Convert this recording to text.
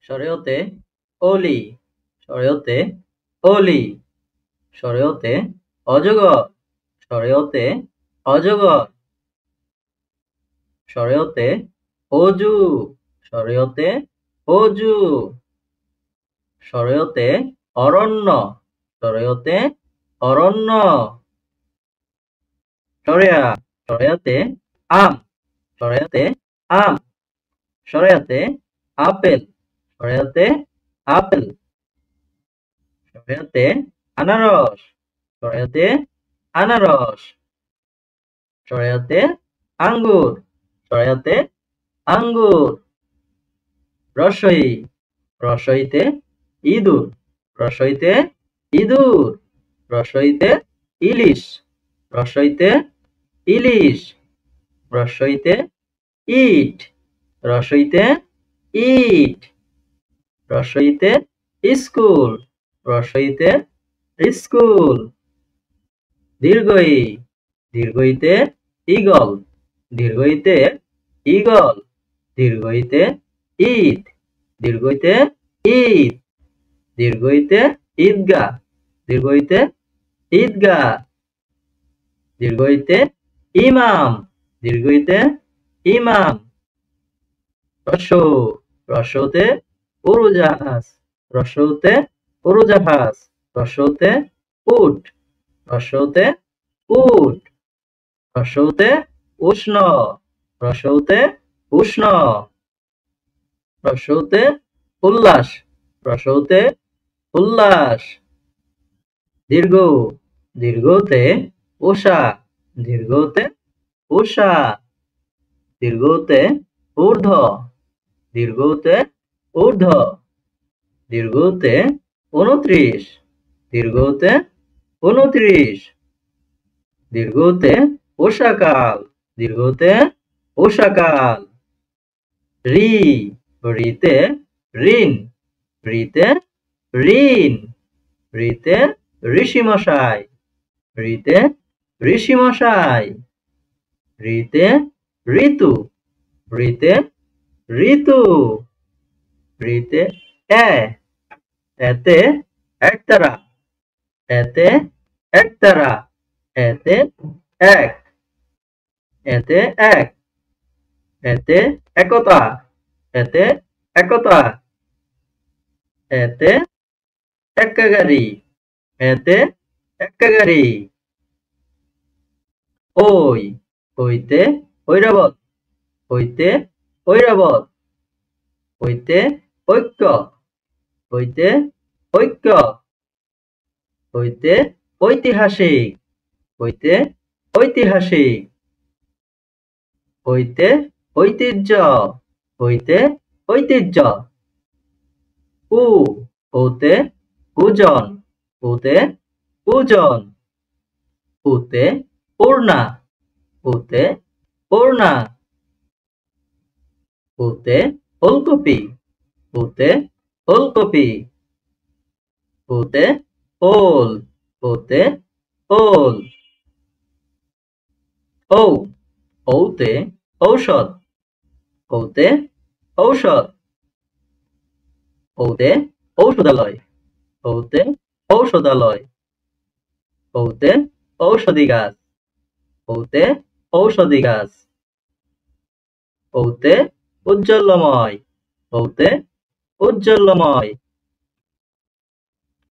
শরীয়তে অলি, শরীয়তে অলি, শরীয়তে অজগর, শরীয়তে অজগর, শরীয়তে অজু, শরীয়তে অজু, শরীয়তে অরণ্য, শরীয়তে অরণ্য, শরীয়তে আম, শরীয়তে আম, শরীয়তে আপেল, শরীয়তে আপেল, শরীয়তে আনারস, শরীয়তে আনারস, শরীয়তে আঙ্গুর, শরীয়তে আঙ্গুর, রসই, রসইতে ইঁদুর, রসইতে ইঁদুর, রসইতে ইলিশ, রসইতে ইলিশ, রসইতে ইট, রসইতে ইট, রসইতে স্কুল, রসইতে স্কুল, দীর্ঘই, দীর্ঘইতে ঈগল, দীর্ঘইতে ঈগল, দীর্ঘইতে ঈদ, দীর্ঘইতে ঈদ, দীর্ঘইতে ঈদগাহ, দীর্ঘইতে ঈদগাহ, দীর্ঘইতে ইমাম, দীর্ঘইতে ইমাম, রস্য, রস্যতে উড়োজাহাজ, রস্যতে উড়োজাহাজ, রস্যতে উট, রস্যতে উট, রস্যতে উষ্ণ, রস্যতে উষ্ণ, রস্যতে উল্লাস, রস্যতে উল্লাস, দীর্ঘ, দীর্ঘতে উষা, দীর্ঘতে উষা, দীর্ঘতে ঊর্ধ্ব, দীর্ঘতে ঊর্ধ্ব, দীর্ঘতে 29, দীর্ঘতে 29, দীর্ঘতে উষাকাল, দীর্ঘতে উষাকাল, রি, রিতে ঋণ, রিতে ঋণ, রিতে ঋষিমশাই, রিতে ঋষিমশাই, রিতে ঋতু, রিতে ঋতু, রিতে এতে একতারা, এতে একতারা, এতে এক, এতে এক, এতে একতা, এতে একতা, এতে এক্কাগাড়ি, এতে এক্কাগাড়ি, ওই, ওইতে ঐরাবত, ওইতে ঐরাবত, ওইতে ঐক্য, ওইতে ঐক্য, ওইতে ঐতিহাসিক, ওইতে ঐতিহাসিক, ওইতে ঐতিহ্য, ওইতে ঐতিহ্য, উ, ওতে ওজন, ওতে ওজন, উতে পূর্ণা, উতে পূর্ণা, উতে ওলকপি, উতে ওলকপি, উতে ওল, উতে ওল, ঔ, ঔতে ঔষধ, ঔতে ঔষধ, ঔতে ঔষধালয়, ঔতে ঔষধালয়, ঔতে ঔষধি গাছ, ঔতে ঔষধি গাছ, ঔতে উজ্জ্বলময়, ঔতে উজ্জ্বলময়।